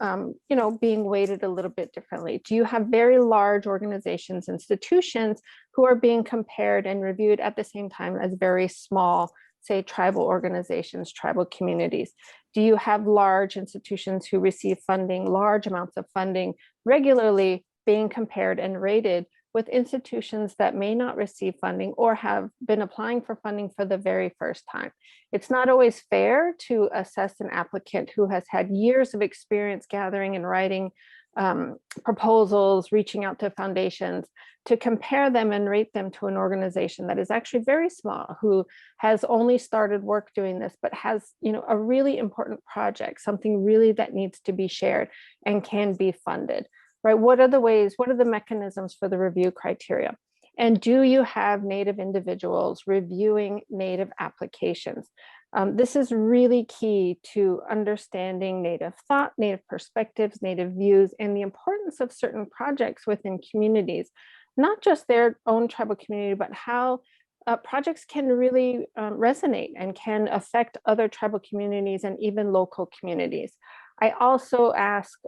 being weighted a little bit differently? Do you have very large organizations, institutions who are being compared and reviewed at the same time as very small, say, tribal organizations, tribal communities? Do you have large institutions who receive funding, large amounts of funding regularly being compared and rated with institutions that may not receive funding or have been applying for funding for the very first time? It's not always fair to assess an applicant who has had years of experience gathering and writing proposals, reaching out to foundations, to compare them and rate them to an organization that is actually very small, who has only started work doing this, but has a really important project, something really that needs to be shared and can be funded, right? What are the mechanisms for the review criteria? And do you have Native individuals reviewing Native applications? This is really key to understanding Native thought, Native perspectives, Native views, and the importance of certain projects within communities, not just their own tribal community, but how projects can really resonate and can affect other tribal communities and even local communities. I also ask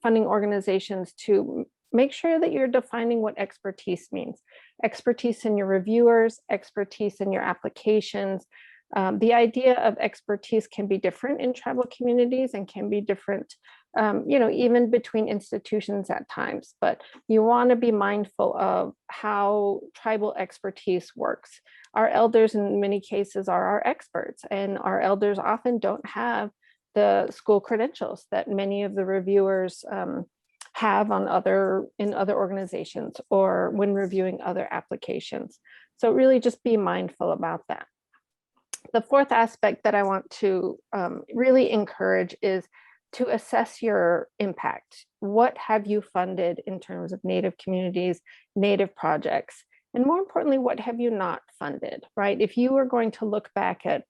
funding organizations to make sure that you're defining what expertise means. Expertise in your reviewers, expertise in your applications. The idea of expertise can be different in tribal communities and can be different, even between institutions at times, but you want to be mindful of how tribal expertise works. Our elders in many cases are our experts, and our elders often don't have the school credentials that many of the reviewers have in other organizations or when reviewing other applications. So really just be mindful about that. The fourth aspect that I want to really encourage is to assess your impact. What have you funded in terms of Native communities, Native projects? And more importantly, what have you not funded, right? If you were going to look back at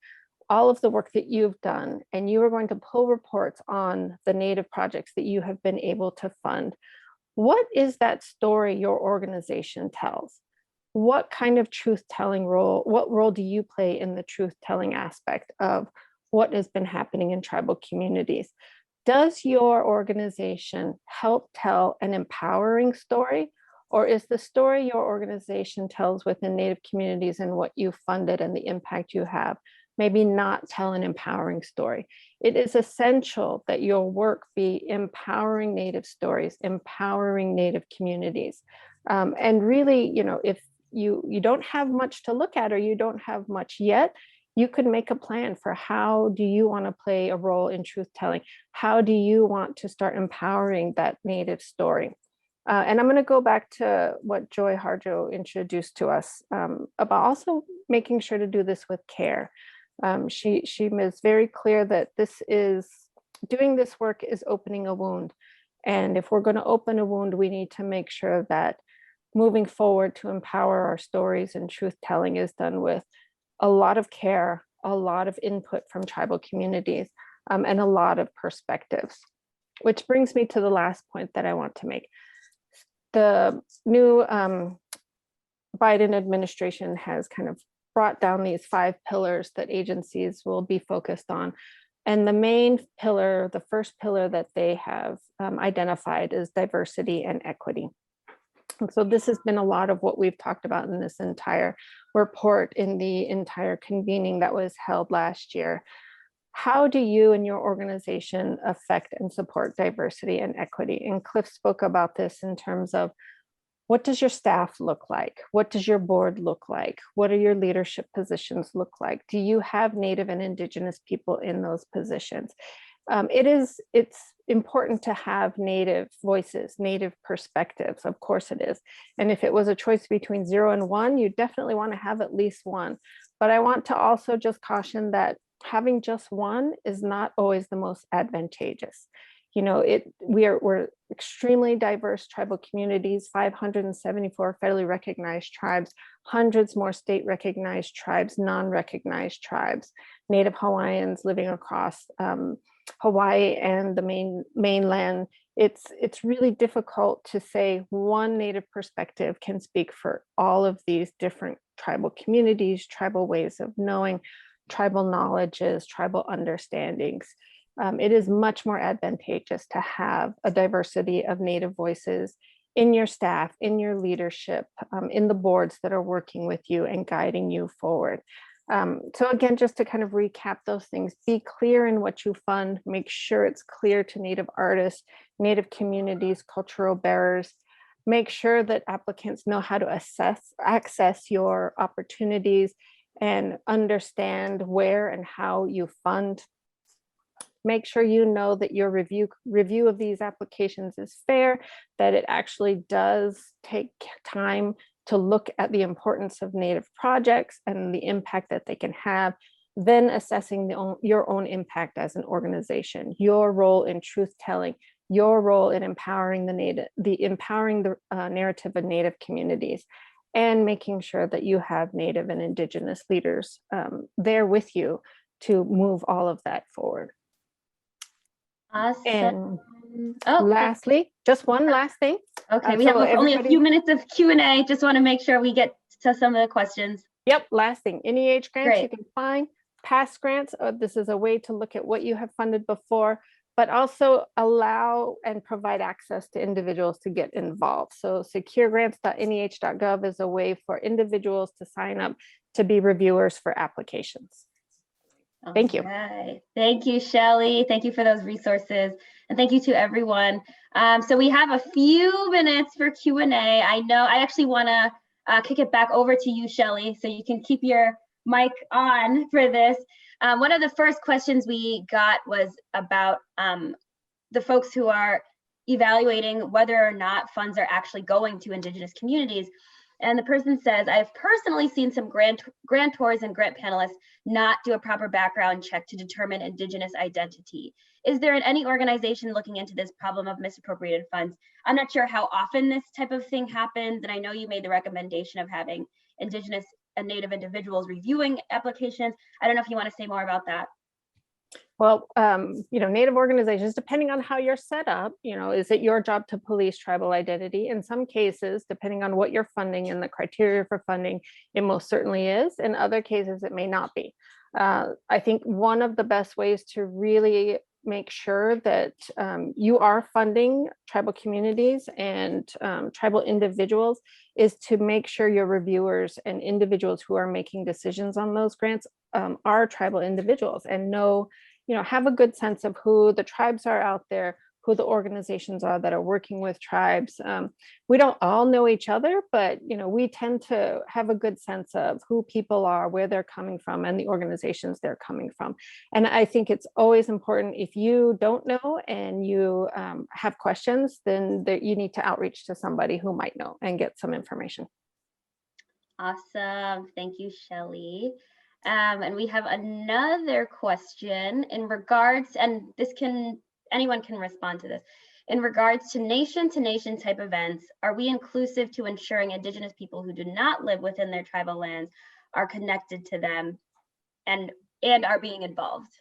all of the work that you've done and you are going to pull reports on the Native projects that you have been able to fund, what is that story your organization tells? What kind of truth-telling role, what role do you play in the truth-telling aspect of what has been happening in tribal communities? Does your organization help tell an empowering story, or is the story your organization tells within Native communities and what you funded and the impact you have maybe not tell an empowering story? It is essential that your work be empowering Native stories, empowering Native communities. And really, if you don't have much to look at or you don't have much yet, you could make a plan for how do you want to play a role in truth telling? How do you want to start empowering that Native story? And I'm going to go back to what Joy Harjo introduced to us about also making sure to do this with care. She was very clear that doing this work is opening a wound. And if we're going to open a wound, we need to make sure that moving forward to empower our stories and truth telling is done with a lot of care, a lot of input from tribal communities, and a lot of perspectives. Which brings me to the last point that I want to make. The new Biden administration has kind of brought down these 5 pillars that agencies will be focused on. And the main pillar, the first pillar that they have identified is diversity and equity. And so this has been a lot of what we've talked about in this entire report, in the entire convening that was held last year. How do you and your organization affect and support diversity and equity? And Cliff spoke about this in terms of what does your staff look like? What does your board look like? What do your leadership positions look like? Do you have Native and Indigenous people in those positions? It's important to have Native voices, Native perspectives, of course it is. And if it was a choice between 0 and 1, you definitely want to have at least 1. But I want to also just caution that having just 1 is not always the most advantageous. We're extremely diverse tribal communities, 574 federally recognized tribes, hundreds more state recognized tribes, non-recognized tribes, Native Hawaiians living across Hawaii and the mainland. It's really difficult to say one Native perspective can speak for all of these different tribal communities, tribal ways of knowing, tribal knowledges, tribal understandings. It is much more advantageous to have a diversity of Native voices in your staff, in your leadership, in the boards that are working with you and guiding you forward. So again, just to kind of recap those things, be clear in what you fund, make sure it's clear to Native artists, Native communities, cultural bearers, make sure that applicants know how to access your opportunities and understand where and how you fund. Make sure you know that your review of these applications is fair, that it actually does take time to look at the importance of Native projects and the impact that they can have, then assessing your own impact as an organization, your role in truth telling, your role in empowering the narrative of Native communities, and making sure that you have Native and Indigenous leaders there with you to move all of that forward. Awesome. And Oh, lastly, just one last thing. okay. We have only a few minutes of Q&A. Just want to make sure we get to some of the questions. Yep, last thing, NEH grants you Great. can find, past grants, this is a way to look at what you have funded before, but also allow and provide access to individuals to get involved. So securegrants.neh.gov is a way for individuals to sign up to be reviewers for applications. Thank you. All right. Thank you, Shelley. Thank you for those resources. And thank you to everyone. So we have a few minutes for Q&A. I know I actually want to kick it back over to you, Shelley, so you can keep your mic on for this. One of the first questions we got was about the folks who are evaluating whether or not funds are actually going to Indigenous communities. And the person says, I've personally seen some grantors and grant panelists not do a proper background check to determine Indigenous identity. Is there any organization looking into this problem of misappropriated funds? I'm not sure how often this type of thing happens. And I know you made the recommendation of having Indigenous and Native individuals reviewing applications. I don't know if you want to say more about that. Well, Native organizations, depending on how you're set up, is it your job to police tribal identity? In some cases, depending on what you're funding and the criteria for funding, it most certainly is. In other cases, it may not be. I think one of the best ways to really make sure that you are funding tribal communities and tribal individuals is to make sure your reviewers and individuals who are making decisions on those grants are tribal individuals and have a good sense of who the tribes are out there, who the organizations are that are working with tribes. We don't all know each other, but we tend to have a good sense of who people are, where they're coming from, and the organizations they're coming from. And I think it's always important, if you don't know and you have questions, then you need to outreach to somebody who might know and get some information. Awesome. Thank you, Shelley. And we have another question in regards, and anyone can respond to this. In regards to nation type events, are we inclusive to ensuring Indigenous people who do not live within their tribal lands are connected to them and are being involved?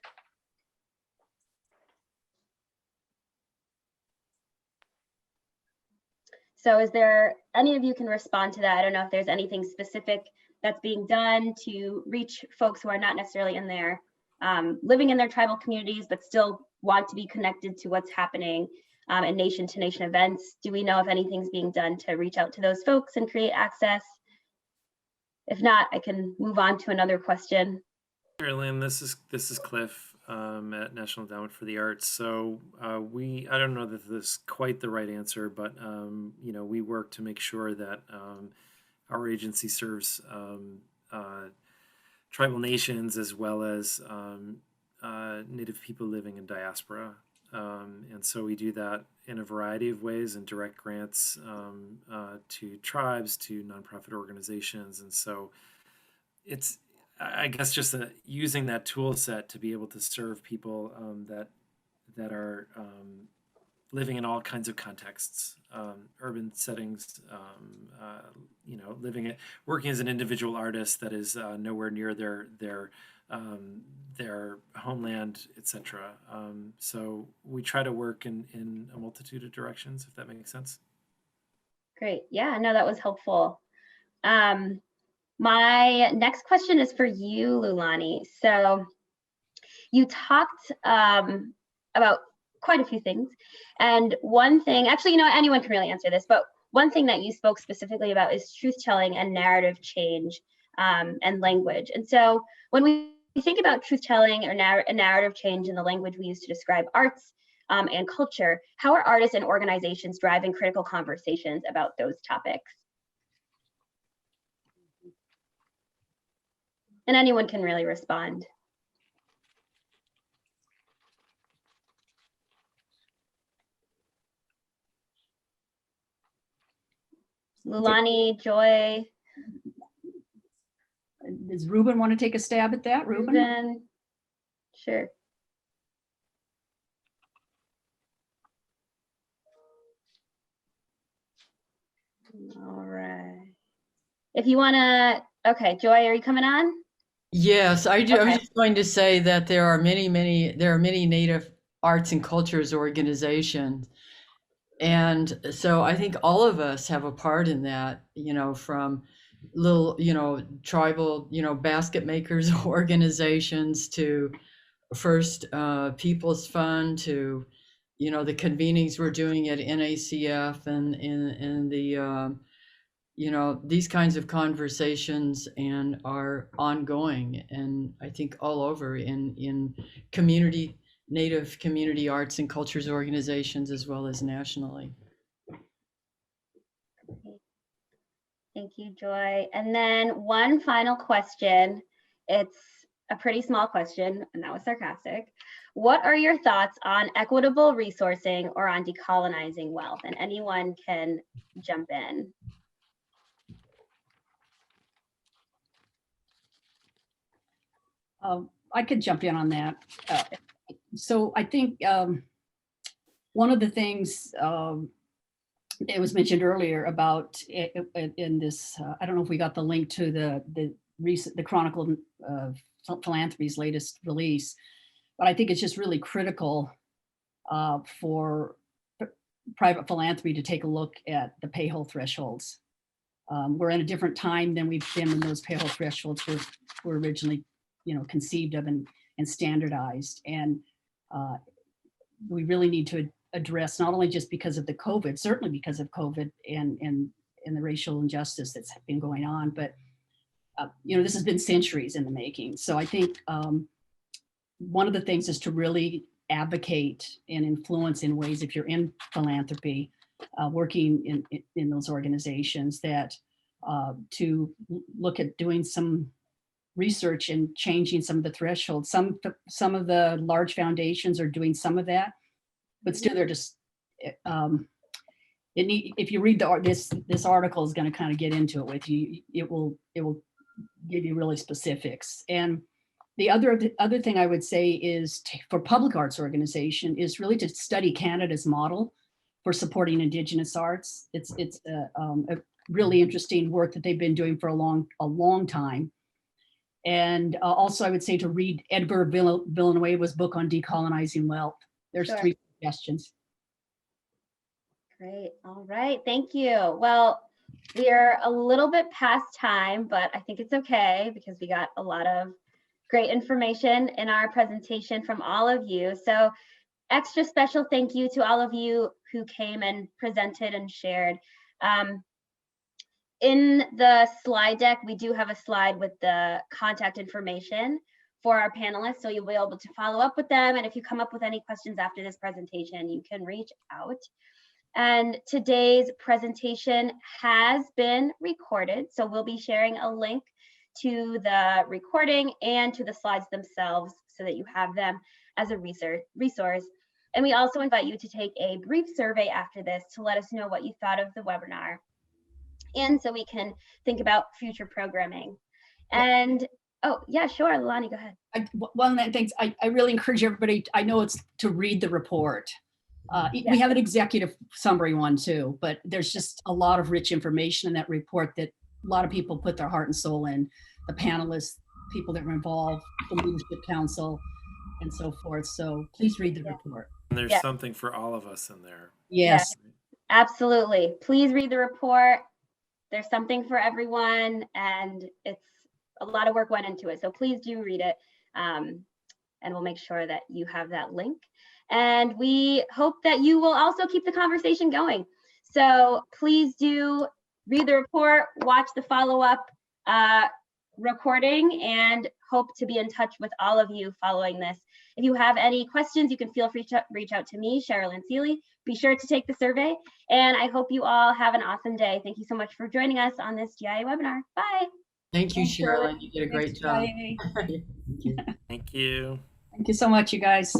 So is there, any of you can respond to that? I don't know if there's anything specific that's being done to reach folks who are not necessarily in their living in their tribal communities, but still want to be connected to what's happening in nation events. Do we know if anything's being done to reach out to those folks and create access? If not, I can move on to another question. Sure, Lynn, this is Cliff at National Endowment for the Arts. So I don't know that this is quite the right answer, but we work to make sure that our agency serves tribal nations as well as Native people living in diaspora. And so we do that in a variety of ways, and direct grants to tribes, to nonprofit organizations. And so it's, I guess, just using that tool set to be able to serve people that are living in all kinds of contexts, urban settings, working as an individual artist that is nowhere near their homeland, etc. So we try to work in a multitude of directions, if that makes sense. Great. Yeah, no, that was helpful. My next question is for you, Lulani. So you talked about quite a few things. And one thing, actually, anyone can really answer this, but one thing that you spoke specifically about is truth-telling and narrative change and language. And so when we think about truth-telling or narrative change in the language we use to describe arts and culture, how are artists and organizations driving critical conversations about those topics? And anyone can really respond. Lulani, Joy. Does Ruben want to take a stab at that? Ruben? Sure. All right. If you want to, okay, Joy, are you coming on? Yes, I do. Okay. I was just going to say that there are many Native arts and cultures organizations. And so I think all of us have a part in that, from little, tribal, basket makers organizations to First People's Fund to, the convenings we're doing at NACF and the, these kinds of conversations and are ongoing. And I think all over in community, Native community arts and cultures organizations, as well as nationally. Thank you, Joy. And then one final question. It's a pretty small question, and that was sarcastic. What are your thoughts on equitable resourcing or on decolonizing wealth? And anyone can jump in. I could jump in on that. So I think one of the things it was mentioned earlier about in this, I don't know if we got the link to the Chronicle of Philanthropy's latest release, but I think it's just really critical for private philanthropy to take a look at the pay-hole thresholds. We're in a different time than we've been when those pay-hole thresholds were originally, conceived of and standardized. And we really need to address, not only just because of the COVID, certainly because of COVID and the racial injustice that's been going on, but this has been centuries in the making. So I think one of the things is to really advocate and influence in ways, if you're in philanthropy, working in those organizations, that to look at doing some research and changing some of the thresholds. Some of the large foundations are doing some of that, but still they're just, if you read this article is going to kind of get into it with you, it will give you really specifics. And the other thing I would say is for public arts organization is really to study Canada's model for supporting Indigenous arts. It's a really interesting work that they've been doing for a long time. And also I would say to read Edgar Villanueva's book on decolonizing wealth. There's Sure. 3 suggestions. Great. All right. Thank you. Well, we are a little bit past time, but I think it's okay because we got a lot of great information in our presentation from all of you. So extra special thank you to all of you who came and presented and shared. In the slide deck, we do have a slide with the contact information for our panelists, so you'll be able to follow up with them. And if you come up with any questions after this presentation, you can reach out. And today's presentation has been recorded, so we'll be sharing a link to the recording and to the slides themselves so that you have them as a resource. And we also invite you to take a brief survey after this to let us know what you thought of the webinar, and so we can think about future programming. And oh yeah, sure, Leilani, go ahead. One of the things I really encourage everybody, I know it's to read the report. Yeah. We have an executive summary one too, but there's just a lot of rich information in that report that a lot of people put their heart and soul in, the panelists, people that were involved, the Leadership Council, and so forth. So please read the report. And there's something for all of us in there. Yes. Absolutely. Please read the report. There's something for everyone, and it's a lot of work went into it. So please do read it, and we'll make sure that you have that link. And we hope that you will also keep the conversation going. So please do read the report, watch the follow-up recording, and hope to be in touch with all of you following this. If you have any questions, you can feel free to reach out to me, Sherilyn Seeley. Be sure to take the survey, and I hope you all have an awesome day. Thank you so much for joining us on this GIA webinar. Bye. Thank you, Thank you. Sherilyn. You did a great Thanks, job. Jay. Thank you. Thank you so much, you guys.